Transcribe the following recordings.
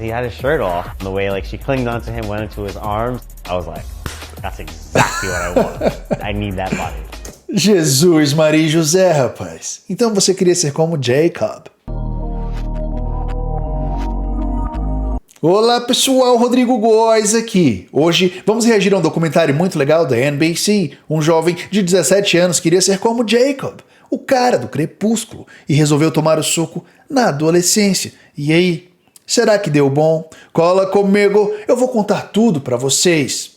He had his shirt off, and the way like she clinged onto him, went into his arms. I was like, that's exactly what I want. I need that body. Jesus, Maria e José, rapaz. Então você queria ser como Jacob. Olá pessoal, Rodrigo Góes aqui. Hoje vamos reagir a um documentário muito legal da NBC. Um jovem de 17 anos queria ser como Jacob, o cara do crepúsculo, e resolveu tomar o suco na adolescência. E aí, será que deu bom? Cola comigo, eu vou contar tudo pra vocês.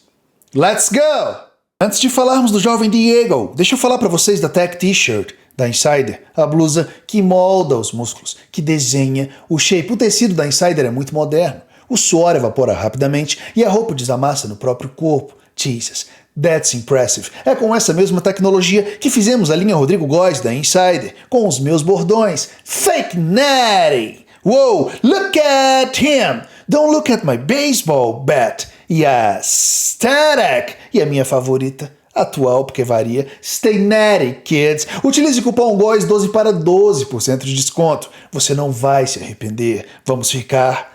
Let's go! Antes de falarmos do jovem Diego, deixa eu falar pra vocês da Tech T-shirt da Insider, a blusa que molda os músculos, que desenha o shape. O tecido da Insider é muito moderno. O suor evapora rapidamente e a roupa desamassa no próprio corpo. Jesus, that's impressive. É com essa mesma tecnologia que fizemos a linha Rodrigo Góes da Insider, com os meus bordões. Fake Natty! Whoa, look at him! Don't look at my baseball bat! E a Static! E a minha favorita, atual, porque varia, Stay Natty, kids! Utilize o cupom GÓES 12 para 12% de desconto. Você não vai se arrepender. Vamos ficar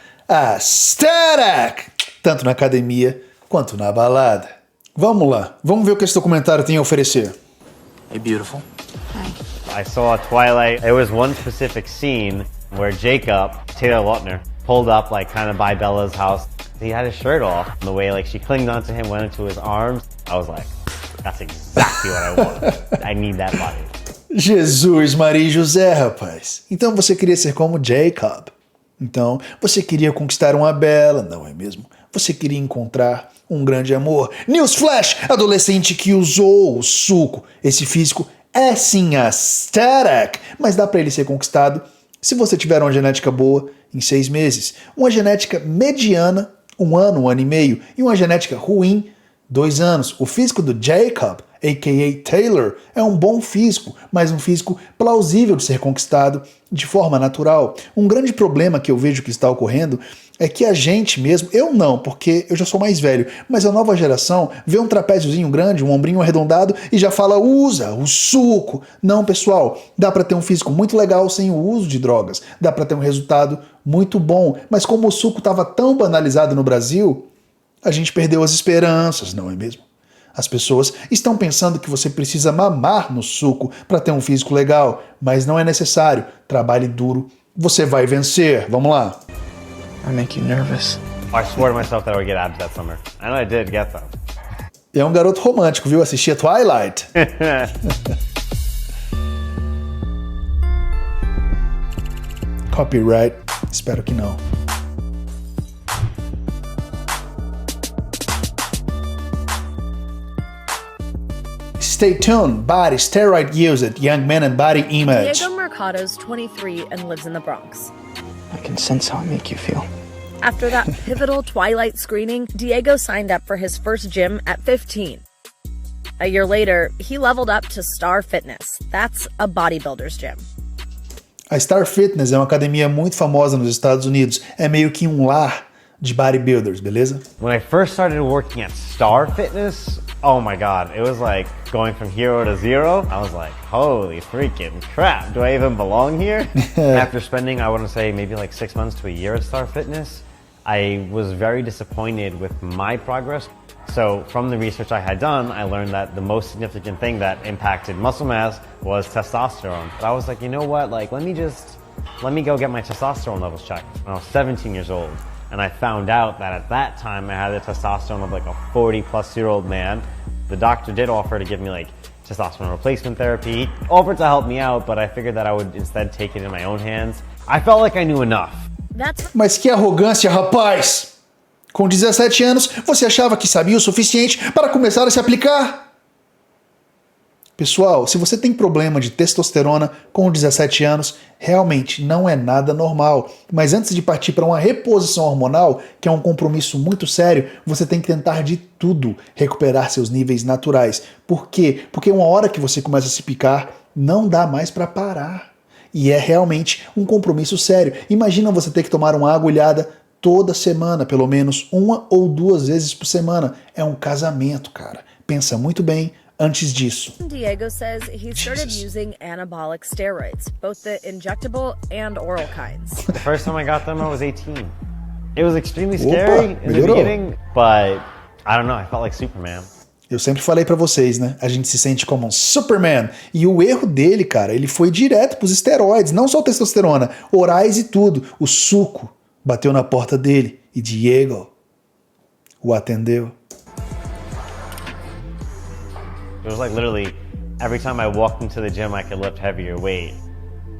Static! Tanto na academia quanto na balada. Vamos lá, vamos ver o que esse documentário tem a oferecer. Hey, beautiful. I saw Twilight. There was one specific scene where Jacob, Taylor Lautner, pulled up like kind of by Bella's house. He had his shirt off. And the way like she clinged onto him, went into his arms. I was like, that's exactly what I want. I need that body. Jesus, Maria e José, rapaz. Então você queria ser como Jacob. Então, você queria conquistar uma bela, não é mesmo? Você queria encontrar um grande amor. Newsflash! Adolescente que usou o suco. Esse físico é sim aesthetic, mas dá pra ele ser conquistado se você tiver uma genética boa em 6 meses. Uma genética mediana, 1 ano, 1 ano e meio. E uma genética ruim, 2 anos. O físico do Jacob, a.k.a. Taylor, é um bom físico, mas um físico plausível de ser conquistado de forma natural. Um grande problema que eu vejo que está ocorrendo é que a gente mesmo, eu não, porque eu já sou mais velho, mas a nova geração vê um trapéziozinho grande, um ombrinho arredondado e já fala, usa o suco. Não, pessoal, dá para ter um físico muito legal sem o uso de drogas, dá para ter um resultado muito bom, mas como o suco estava tão banalizado no Brasil, a gente perdeu as esperanças, não é mesmo? As pessoas estão pensando que você precisa mamar no suco para ter um físico legal, mas não é necessário. Trabalhe duro, você vai vencer. Vamos lá. I make you nervous. I swore to myself that I would get abs that summer. And I did get them. É um garoto romântico, viu? Assistia Twilight. Copyright? Espero que não. Stay tuned, body steroid used, young man and body image. Diego Mercado's 23 and lives in the Bronx. I can sense how I make you feel. After that pivotal Twilight screening, Diego signed up for his first gym at 15. A year later, he leveled up to Star Fitness. That's a bodybuilder's gym. A Star Fitness é uma academia muito famosa nos Estados Unidos. É meio que um lar de bodybuilders, beleza? When I first started working at Star Fitness, oh my God, it was like going from hero to zero. I was like, holy freaking crap, do I even belong here? After spending, I want to say maybe like 6 months to a year at Star Fitness, I was very disappointed with my progress. So from the research I had done, I learned that the most significant thing that impacted muscle mass was testosterone. But I was like, you know what, like let me go get my testosterone levels checked when I was 17 years old. And I found out that at that time I had the testosterone of like a 40-plus-year-old man. The doctor did offer to give me like testosterone replacement therapy. He offered to help me out, but I figured that I would instead take it in my own hands. I felt like I knew enough. Mas que arrogância, rapaz! Com 17 anos, você achava que sabia o suficiente para começar a se aplicar? Pessoal, se você tem problema de testosterona com 17 anos, realmente não é nada normal. Mas antes de partir para uma reposição hormonal, que é um compromisso muito sério, você tem que tentar de tudo recuperar seus níveis naturais. Por quê? Porque uma hora que você começa a se picar, não dá mais para parar. E é realmente um compromisso sério. Imagina você ter que tomar uma agulhada toda semana, pelo menos 1 ou 2 vezes por semana. É um casamento, cara. Pensa muito bem antes disso. Diego says he started using anabolic steroids, both the injectable and oral kinds. The first time I got them, I was 18. It was extremely Opa, scary in the melhorou. beginning, but I don't know, I felt like Superman. Eu sempre falei pra vocês, né? A gente se sente como um Superman. E o erro dele, cara, ele foi direto pros esteroides, não só testosterona, orais e tudo. O suco bateu na porta dele e Diego o atendeu. It was like literally every time I walked into the gym, I could lift heavier weight.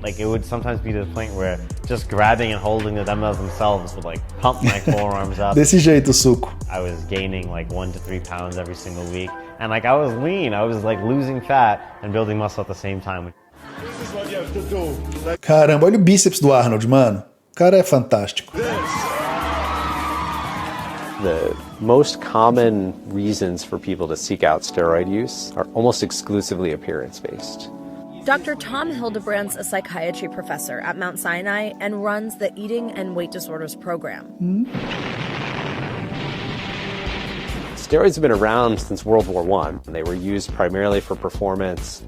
Like it would sometimes be to the point where just grabbing and holding the dumbbells themselves would like pump my forearms up. Desse jeito o suco. I was gaining like 1 to 3 pounds every single week. And like I was lean, I was like losing fat and building muscle at the same time. Caramba, olha o bíceps do Arnold, mano. O cara é fantástico. The most common reasons for people to seek out steroid use are almost exclusively appearance-based. Dr. Tom Hildebrand's a psychiatry professor at Mount Sinai and runs the Eating and Weight Disorders program. Steroids have been around since World War I. They were used primarily for performance.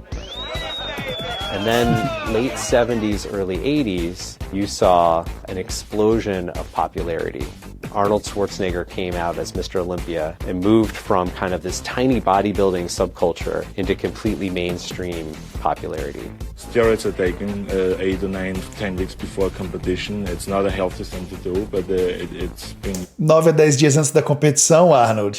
And then late 70s, early 80s, you saw an explosion of popularity. Arnold Schwarzenegger came out as Mr. Olympia and moved from kind of this tiny bodybuilding subculture into completely mainstream popularity. Steroids are taken 8 or 9, 10 weeks before competition. It's not a healthy thing to do, but it's been... 9 a 10 dias antes da competição, Arnold.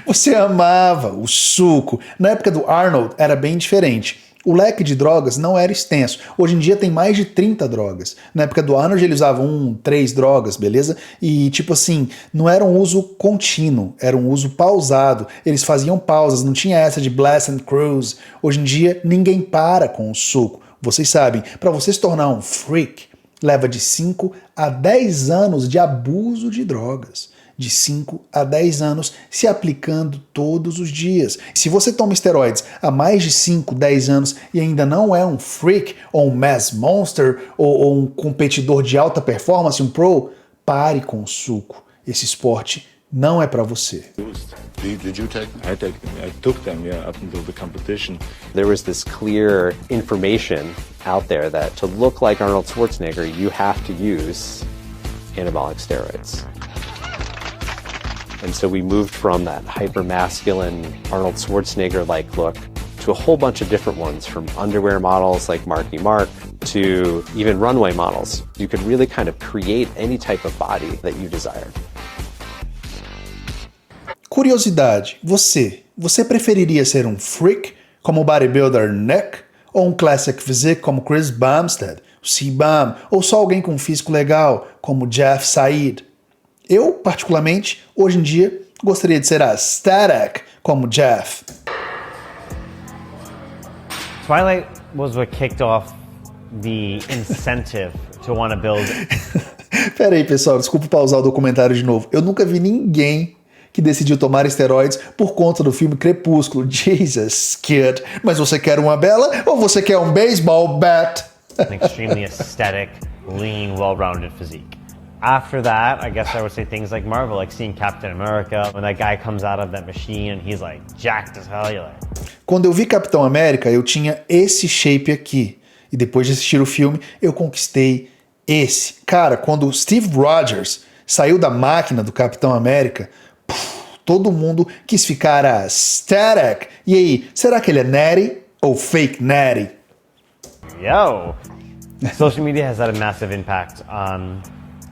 Você amava o suco. Na época do Arnold era bem diferente. O leque de drogas não era extenso. Hoje em dia tem mais de 30 drogas. Na época do Arnold ele usava 3 drogas, beleza? E tipo assim, não era um uso contínuo, era um uso pausado. Eles faziam pausas, não tinha essa de blast and cruise. Hoje em dia ninguém para com o suco. Vocês sabem, para você se tornar um freak, leva de 5 a 10 anos de abuso de drogas. De 5 a 10 anos se aplicando todos os dias. Se você toma esteroides há mais de 5, 10 anos e ainda não é um freak, ou um mass monster, ou um competidor de alta performance, um pro, pare com o suco. Esse esporte não é para você. Did you take them? I took them, yeah, up until the competition. There was this clear information out there that to look like Arnold Schwarzenegger, you have to use anabolic steroids. And so we moved from that hyper-masculine Arnold Schwarzenegger-like look to a whole bunch of different ones, from underwear models like Marky Mark to even runway models. You could really kind of create any type of body that you desired. Curiosidade, você preferiria ser um freak como o bodybuilder Nick ou um classic physique como Chris Bumstead, o C-Bum, ou só alguém com um físico legal como Jeff Said? Eu, particularmente, hoje em dia, gostaria de ser a static como Jeff. Twilight was what kicked off the incentive to want to build. Pera aí, pessoal, desculpa pausar o documentário de novo. Eu nunca vi ninguém que decidiu tomar esteroides por conta do filme Crepúsculo. Jesus, kid. Mas você quer uma bela ou você quer um baseball bat? An extremely aesthetic, lean, well-rounded physique. After that, I guess I would say things like Marvel, like seeing Captain America, when that guy comes out of that machine and he's like jacked as hell, you're like... Quando eu vi Capitão América, eu tinha esse shape aqui. E depois de assistir o filme, eu conquistei esse. Cara, quando o Steve Rogers saiu da máquina do Capitão América, todo mundo quis ficar a static. E aí, será que ele é natty ou fake natty? Yo! Social media has had a massive impact on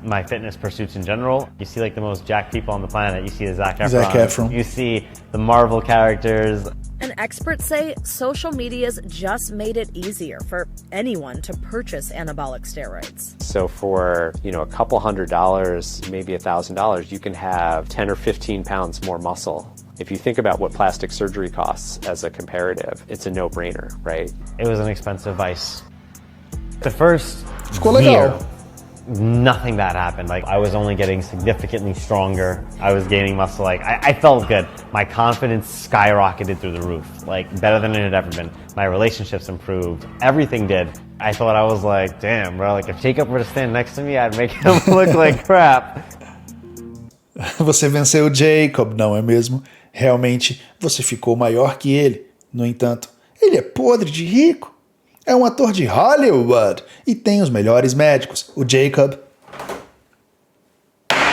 my fitness pursuits in general. You see like the most jacked people on the planet. You see the Zac Efron. You see the Marvel characters. And experts say social media's just made it easier for anyone to purchase anabolic steroids. So for, a couple $100, maybe $1,000, you can have 10 or 15 pounds more muscle. If you think about what plastic surgery costs as a comparative, it's a no-brainer, right? It was an expensive vice. The first Ficou year, legal. nothing bad happened. Like I was only getting significantly stronger. I was gaining muscle. Like I felt good. My confidence skyrocketed through the roof. Like better than it had ever been. My relationships improved. Everything did. I thought I was like, damn, bro. Like if Jacob were to stand next to me, I'd make him look like crap. Você venceu o Jacob, não é mesmo? Realmente, você ficou maior que ele. No entanto, ele é podre de rico. É um ator de Hollywood e tem os melhores médicos. O Jacob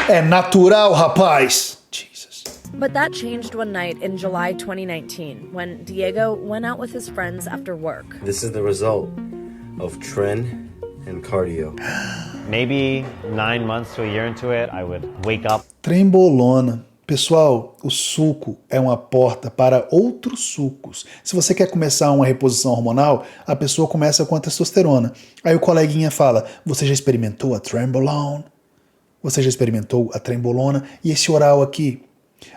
É natural, rapaz! Jesus. But that changed one night in July 2019 when Diego went out with his friends after work. This is the result of tren and cardio. Maybe 9 months to a year into it, I would wake up. Trembolona. Pessoal, o suco é uma porta para outros sucos. Se você quer começar uma reposição hormonal, a pessoa começa com a testosterona. Aí o coleguinha fala, você já experimentou a Trembolone? Você já experimentou a Trembolona? E esse oral aqui?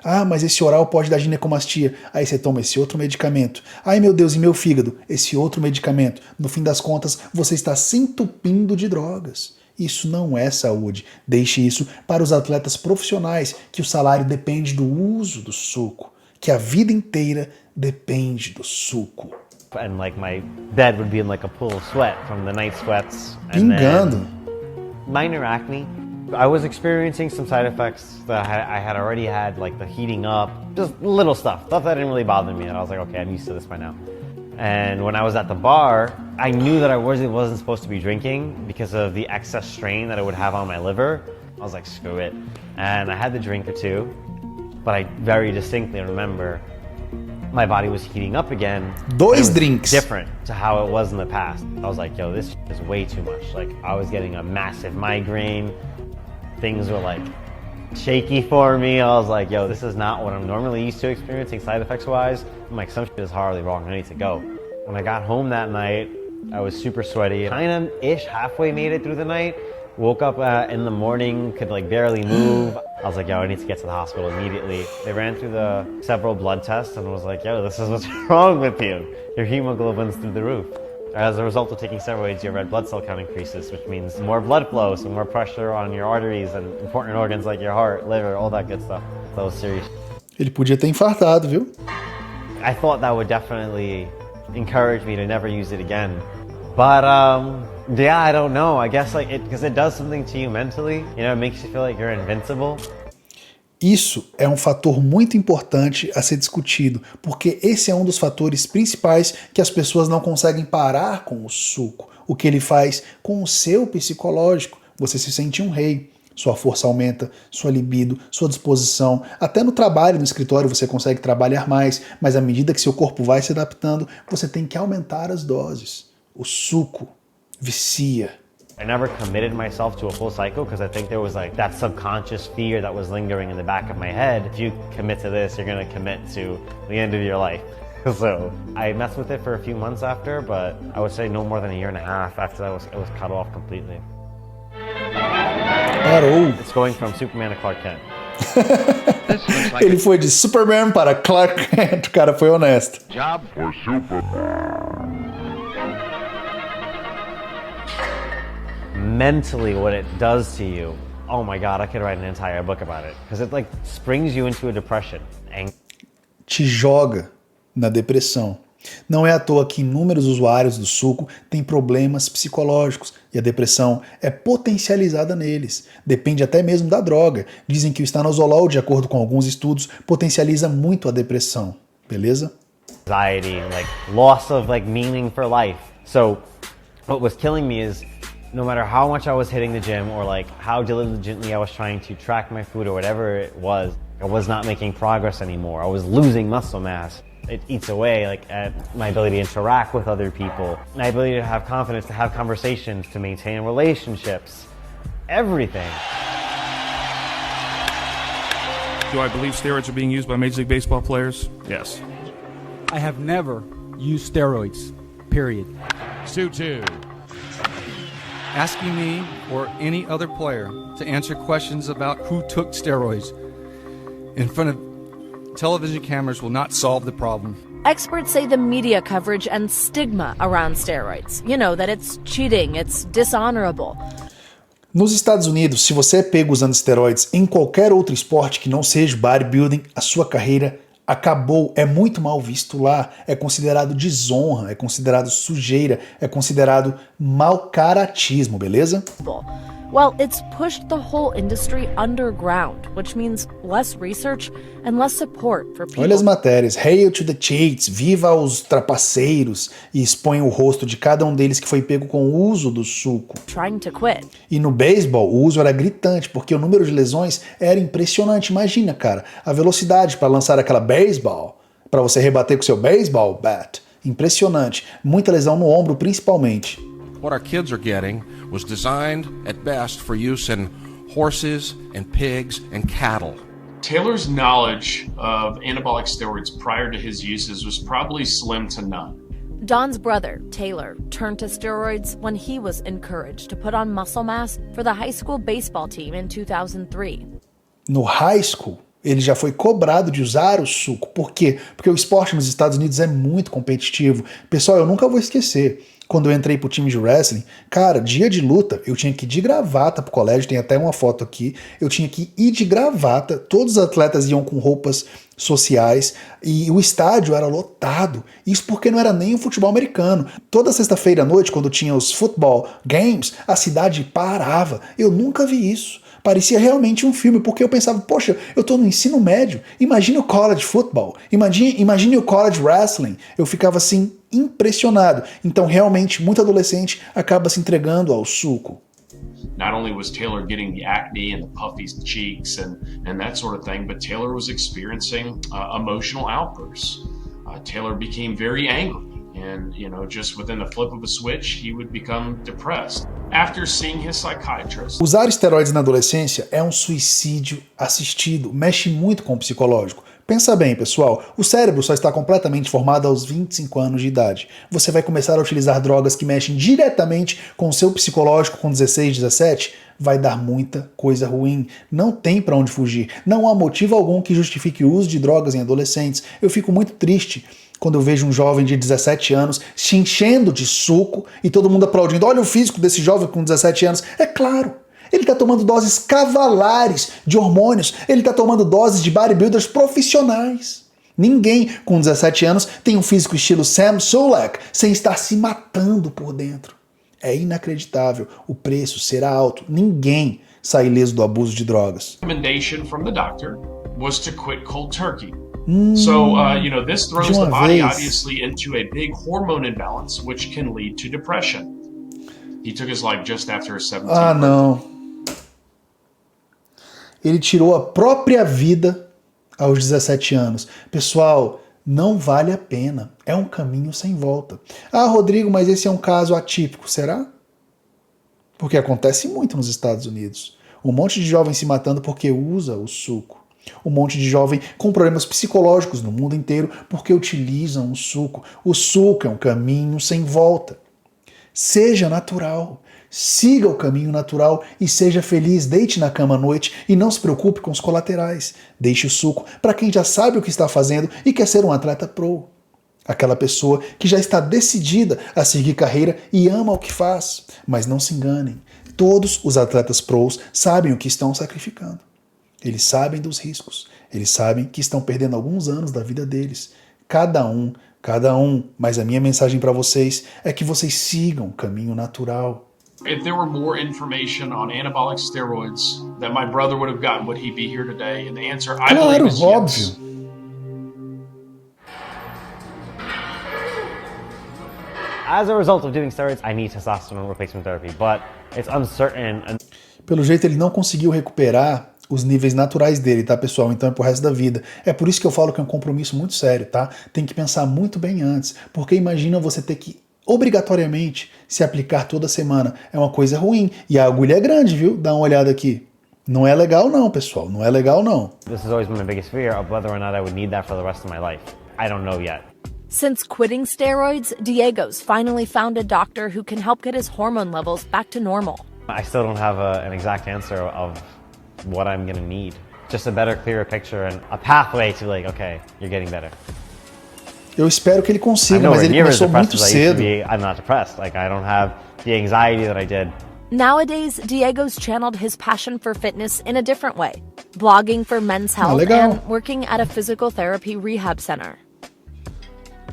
Ah, mas esse oral pode dar ginecomastia. Aí você toma esse outro medicamento. Ai meu Deus, e meu fígado? Esse outro medicamento. No fim das contas, você está se entupindo de drogas. Isso não é saúde. Deixe isso para os atletas profissionais, que o salário depende do uso do suco, que a vida inteira depende do suco. And like my bed would be in like a pool of sweat from the night sweats. Pingando. Minor acne. I was experiencing some side effects that I had already had, like the heating up, just little stuff that didn't really bother me. And I was like, okay, I'm used to this by now. And when I was at the bar, I knew that I wasn't supposed to be drinking because of the excess strain that it would have on my liver. I was like, screw it. And I had the drink or two, but I very distinctly remember my body was heating up again. Dois drinks. Different to how it was in the past. I was like, yo, this is way too much. Like, I was getting a massive migraine. Things were like shaky for me. I was like, yo, this is not what I'm normally used to experiencing side effects wise. I'm like, some shit is horribly wrong. I need to go. When I got home that night, I was super sweaty. Kind of ish halfway made it through the night. Woke up in the morning, could like barely move. I was like, yo, I need to get to the hospital immediately. They ran through the several blood tests and was like, yo, this is what's wrong with you. Your hemoglobin's through the roof. As a result of taking steroids, your red blood cell count increases, which means more blood flow, so more pressure on your arteries and important organs like your heart, liver, all that good stuff. That was serious. Ele podia ter infartado, viu? I thought that would definitely encourage me to never use it again. But yeah, I don't know. I guess like because it does something to you mentally. You know, it makes you feel like you're invincible. Isso é um fator muito importante a ser discutido, porque esse é um dos fatores principais que as pessoas não conseguem parar com o suco. O que ele faz com o seu psicológico. Você se sente um rei. Sua força aumenta, sua libido, sua disposição. Até no trabalho, no escritório, você consegue trabalhar mais, mas à medida que seu corpo vai se adaptando, você tem que aumentar as doses. O suco vicia. I never committed myself to a full cycle because I think there was like that subconscious fear that was lingering in the back of my head. If you commit to this, you're going to commit to the end of your life. So I messed with it for a few months after, but I would say no more than a year and a half after that it was cut off completely. Parou. It's going from Superman to Clark Kent. Ele foi de Superman para Clark Kent. O cara foi honesto. Job for Superman. Mentally, what it does to you, oh my God, I could write an entire book about it. Because it like springs you into a depression. Te joga na depressão. Não é à toa que inúmeros usuários do suco têm problemas psicológicos e a depressão é potencializada neles. Depende até mesmo da droga. Dizem que o estanozolol, de acordo com alguns estudos, potencializa muito a depressão. Beleza? Anxiety, like loss of like meaning for life. So what was killing me is no matter how much I was hitting the gym or like how diligently I was trying to track my food or whatever it was, I was not making progress anymore. I was losing muscle mass. It eats away like at my ability to interact with other people, my ability to have confidence, to have conversations, to maintain relationships, everything. Do I believe steroids are being used by Major League Baseball players? Yes. I have never used steroids, period. 2-2. Asking me or any other player to answer questions about who took steroids in front of television cameras will not solve the problem. Experts say the media coverage and stigma around steroids, you know, that it's cheating, it's dishonorable. Nos Estados Unidos, se você é pego usando esteroides em qualquer outro esporte que não seja bodybuilding, a sua carreira acabou, é muito mal visto lá, é considerado desonra, é considerado sujeira, é considerado mau caratismo, beleza? Well, it's pushed the whole industry underground, which means less research and less support for people. Olha as matérias. Hail to the cheats, viva os trapaceiros, e expõe o rosto de cada um deles que foi pego com o uso do suco. Trying to quit. E no beisebol, o uso era gritante, porque o número de lesões era impressionante. Imagina, cara, a velocidade para lançar aquela baseball, para você rebater com o seu baseball bat. Impressionante. Muita lesão no ombro, principalmente. What our kids are getting was designed at best for use in horses and pigs and cattle. Taylor's knowledge of anabolic steroids prior to his uses was probably slim to none. Don's brother, Taylor, turned to steroids when he was encouraged to put on muscle mass for the high school baseball team in 2003. No high school, ele já foi cobrado de usar o suco. Por quê? Porque o esporte nos Estados Unidos é muito competitivo. Pessoal, eu nunca vou esquecer. Quando eu entrei pro time de wrestling, cara, dia de luta, eu tinha que ir de gravata pro colégio, tem até uma foto aqui, eu tinha que ir de gravata, todos os atletas iam com roupas sociais e o estádio era lotado. Isso porque não era nem o futebol americano. Toda sexta-feira à noite, quando tinha os football games, a cidade parava. Eu nunca vi isso. Parecia realmente um filme, porque eu pensava, poxa, eu tô no ensino médio, imagine o college football, imagine o college wrestling. Eu ficava assim, impressionado. Então, realmente, muito adolescente acaba se entregando ao suco. Not only was Taylor getting the acne and the puffy cheeks and that sort of thing, but Taylor was experiencing emotional outbursts. Taylor became very angry. And, just within the flip of a switch, he would become depressed. After seeing his psychiatrist. Usar esteroides na adolescência é um suicídio assistido, mexe muito com o psicológico. Pensa bem, pessoal, o cérebro só está completamente formado aos 25 anos de idade. Você vai começar a utilizar drogas que mexem diretamente com o seu psicológico com 16, 17? Vai dar muita coisa ruim. Não tem pra onde fugir. Não há motivo algum que justifique o uso de drogas em adolescentes. Eu fico muito triste quando eu vejo um jovem de 17 anos se enchendo de suco e todo mundo aplaudindo. Olha o físico desse jovem com 17 anos. É claro, ele está tomando doses cavalares de hormônios, ele está tomando doses de bodybuilders profissionais. Ninguém com 17 anos tem um físico estilo Sam Sulek sem estar se matando por dentro. É inacreditável, o preço será alto, ninguém sai ileso do abuso de drogas. The recommendation from the doctor was to quit cold turkey. So, this throws the body obviously into a big hormone imbalance, which can lead to depression. He took his life just after his 17th birthday. Não. Ele tirou a própria vida aos 17 anos. Pessoal, não vale a pena. É um caminho sem volta. Ah, Rodrigo, mas esse é um caso atípico. Será? Porque acontece muito nos Estados Unidos. Um monte de jovem se matando porque usa o suco. Um monte de jovem com problemas psicológicos no mundo inteiro porque utilizam o suco. O suco é um caminho sem volta. Seja natural. Siga o caminho natural e seja feliz. Deite na cama à noite e não se preocupe com os colaterais. Deixe o suco para quem já sabe o que está fazendo e quer ser um atleta pro. Aquela pessoa que já está decidida a seguir carreira e ama o que faz. Mas não se enganem. Todos os atletas pros sabem o que estão sacrificando. Eles sabem dos riscos. Eles sabem que estão perdendo alguns anos da vida deles. Cada um. Mas a minha mensagem para vocês é que vocês sigam o caminho natural. If there were more information on anabolic steroids that my brother would have gotten, would he be here today? And the answer, I believe, is yes. As a result of doing steroids, I need testosterone replacement therapy, but it's uncertain. Pelo jeito, ele não conseguiu recuperar os níveis naturais dele, tá, pessoal? Então é pro resto da vida. É por isso que eu falo que é um compromisso muito sério, tá? Tem que pensar muito bem antes, porque imagina você ter que obrigatoriamente se aplicar toda semana. É uma coisa ruim. E a agulha é grande, viu? Dá uma olhada aqui. Não é legal não, pessoal. Não é legal não. This has always been my biggest fear of whether or not I would need that for the rest of my life. I don't know yet. Since quitting steroids, Diego's finally found a doctor who can help get his hormone levels back to normal. I still don't have an exact answer of what I'm gonna need. Just a better, clearer picture and a pathway to like, okay, you're getting better. Eu espero que ele consiga, mas ele começou muito cedo. I'm not depressed. Like, I don't have the anxiety that I did. Nowadays, Diego's channeled his passion for fitness in a different way, blogging for Men's Health and working at a physical therapy rehab center.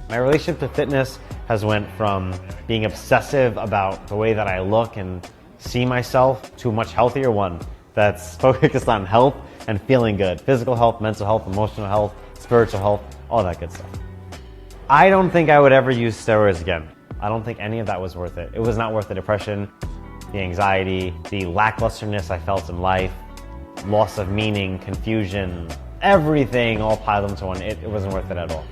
My relationship to fitness has went from being obsessive about the way that I look and see myself to a much healthier one that's focused on health and feeling good. Physical health, mental health, emotional health, spiritual health, all that good stuff. I don't think I would ever use steroids again. I don't think any of that was worth it. It was not worth the depression, the anxiety, the lacklusterness I felt in life, loss of meaning, confusion, everything all piled into one. It wasn't worth it at all.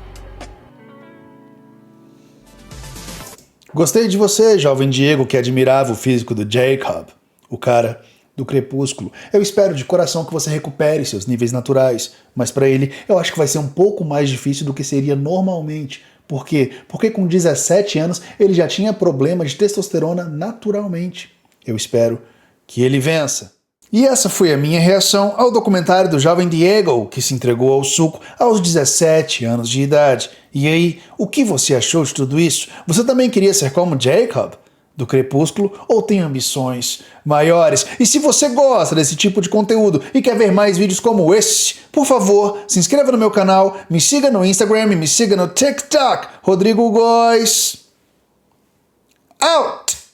Gostei de você, jovem Diego, que admirava o físico do Jacob, o cara do crepúsculo. Eu espero de coração que você recupere seus níveis naturais, mas para ele eu acho que vai ser um pouco mais difícil do que seria normalmente. Por quê? Porque com 17 anos ele já tinha problema de testosterona naturalmente. Eu espero que ele vença. E essa foi a minha reação ao documentário do jovem Diego, que se entregou ao suco aos 17 anos de idade. E aí, o que você achou de tudo isso? Você também queria ser como Jacob, do Crepúsculo, ou tem ambições maiores? E se você gosta desse tipo de conteúdo e quer ver mais vídeos como esse, por favor, se inscreva no meu canal, me siga no Instagram e me siga no TikTok. Rodrigo Góes. Out!